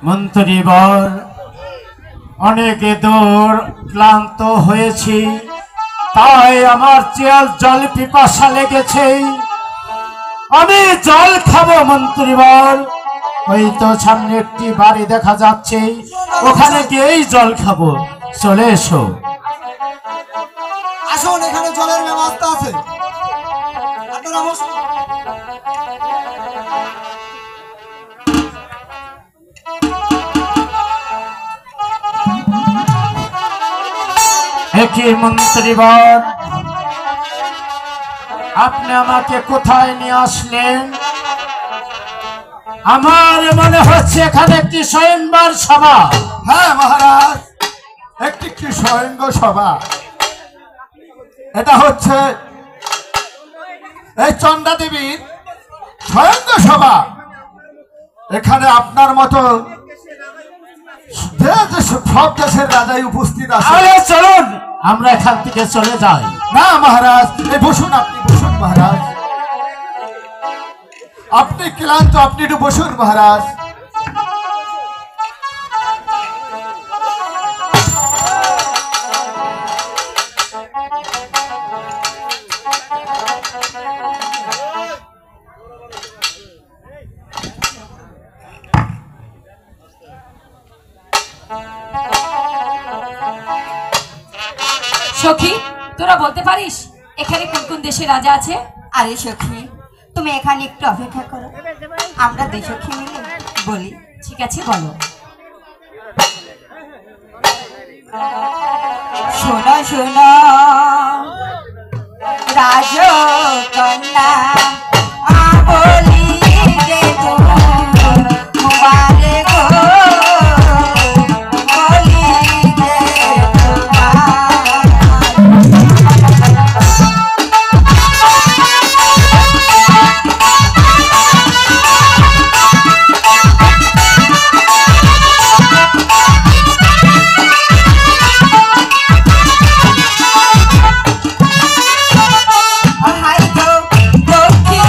মন্ত্রীবর, অনেক দূর ক্লান্ত হয়েছি, তাই আমার জল পিপাসা লেগেছে। আমি জল খাবো মন্ত্রীবর। ওই তো সামনে একটি বাড়ি দেখা যাচ্ছে, ওখানে গিয়েই জল খাবো। চলে এসো। আসুন, এখানে জলের ব্যবস্থা আছে। আপনারা বসুন। একই মন্ত্রীবর, আপনি আমাকে কোথায় নিয়ে আসলেন? আমার মনে হচ্ছে এখানে একটি স্বয়ংবর সভা। হ্যাঁ মহারাজ, একটি কি স্বয়ং সভা। এটা হচ্ছে এই চন্ডা দেবীর স্বয়ং সভা। এখানে আপনার মতো সব দেশের রাজাই উপস্থিত আছে। চলুন আমরা এখান থেকে চলে যাই। না মহারাজ, এই বসুন, আপনি বসুন মহারাজ। আপনি ক্লান্ত, আপনি একটু বসুন মহারাজ। সখী, তোরা বলতে পারিস এখানে কোন কোন দেশের রাজা আছে? আরে সখী, তুমি এখানে একটু অপেক্ষা করো, আমরা দুই সখী মিলে বলি। ঠিক আছে, বলো। শোনো শোনো রাজকন্যা, বলি রে তোমারে গো, বলি রে হাই গো দক্ষিণ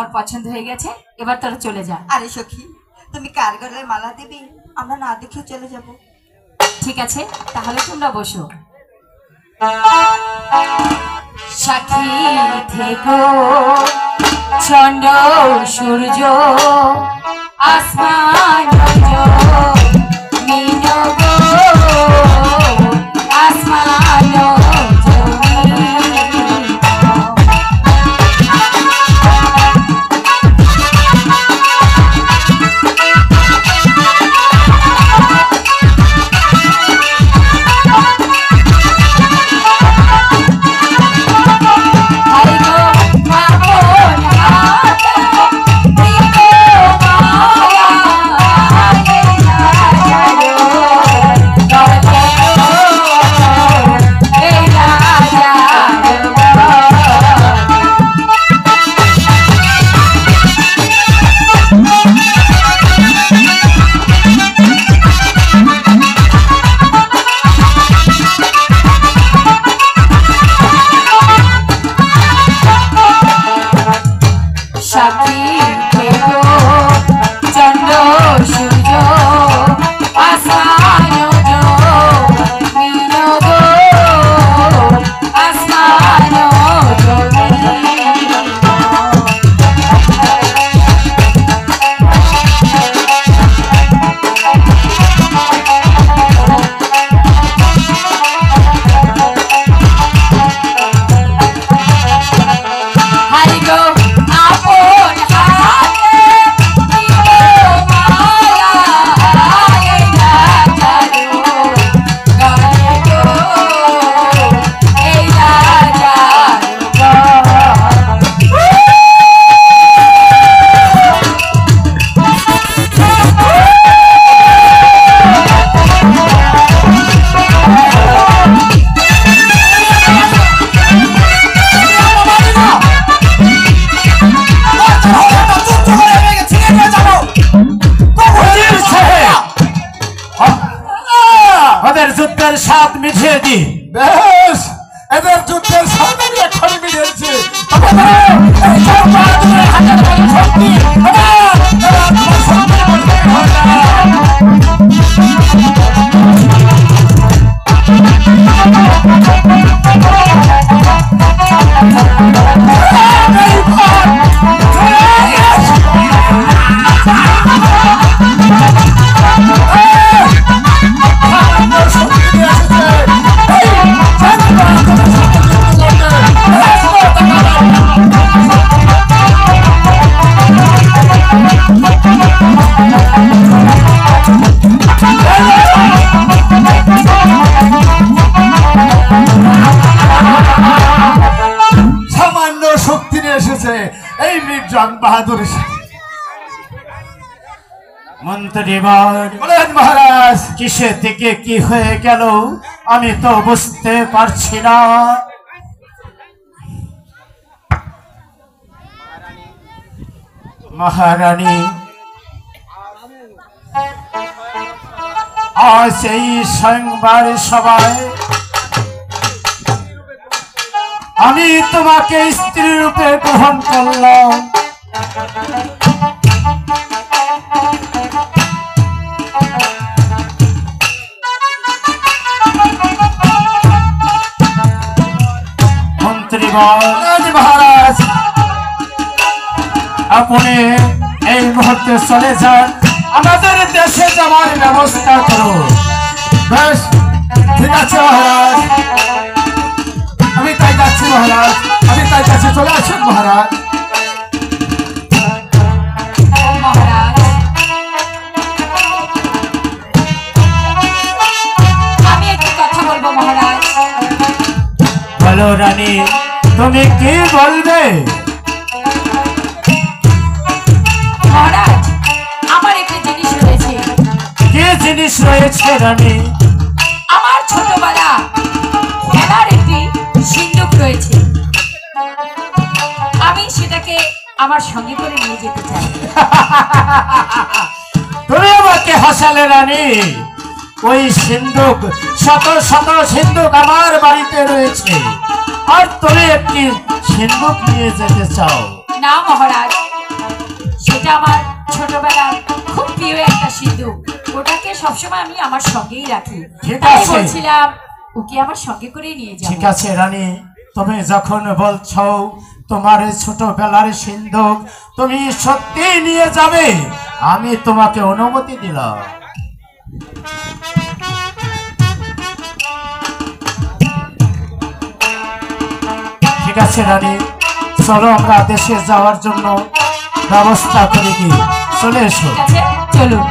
আমার পছন্দ হয়ে গেছে, এবার তোরা চলে যা। আরে সখী, তুমি কার গলায় মালা দেবে আমরা না দেখে চলে যাব। ঠিক আছে, তাহলে তোমরা বসো। সাক্ষী থেকো চন্দ্র সূর্য আসমান মিন গো আসমান স্বাদ মিঠিয়ে দি। বেশ, এদের যুদ্ধের সাথে এক্ষুনি মিলেছে। সামান্য শক্তি নিয়ে এসেছে এই মির্জান বাহাদুর। মন্ত্রী বলেন মহারাজ, কিসে থেকে কি হয়ে গেল আমি তো বুঝতে পারছি না। মহারানী, আজ এই সংবাদ সভায় আমি তোমাকে স্ত্রী রূপে গ্রহণ করলাম। মন্ত্রী মহারাজ, আপনি এই মুহূর্তে চলে যান, আমাদের দেশে যাওয়ার ব্যবস্থা করুন। বেশ, ঠিক আছে মহারাজ, আমি তাই যাচ্ছি মহারাজ, আমি তাই কাছে চলে আসুন মহারাজ। মহারাজ, আমি একটু কথা বলবো মহারাজ। বলো রানী, তুমি কি বলবে? মহারাজ, আমার একটি জিনিস রয়েছে। কি জিনিস রয়েছে রানী? আমার ছোটবেলা খেলার একটি সিন্ধুক রয়েছে, আমি সেটাকে আমার সঙ্গে করে নিয়ে যেতে চাই। তুমি আমাকে হাসালে রানী। ওই সিন্ধুক, শত শত সিন্ধুক আমার বাড়িতে রয়েছে, আর তুমি একটি সিন্ধুক নিয়ে যেতে চাও? না মহারাজ, সেটা আমার ছোটবেলার খুব প্রিয় একটা সিন্ধুক। ওটাকে সবসময় আমি আমার সঙ্গেই রাখি। ঠিক তাই আছে। বলছিলাম ওকে আমার সঙ্গে করে নিয়ে যাবো। ঠিক আছে রানী, তুমি যখন বলছো তোমার এই ছোটবেলার সিন্ধুক তুমি সত্যি নিয়ে যাবে, আমি তোমাকে অনুমতি দিলাম। ঠিক আছে রানী, চলো আমরা দেশে যাওয়ার জন্য ব্যবস্থা করে দিই। চলে এসো। ঠিক আছে, চলুন।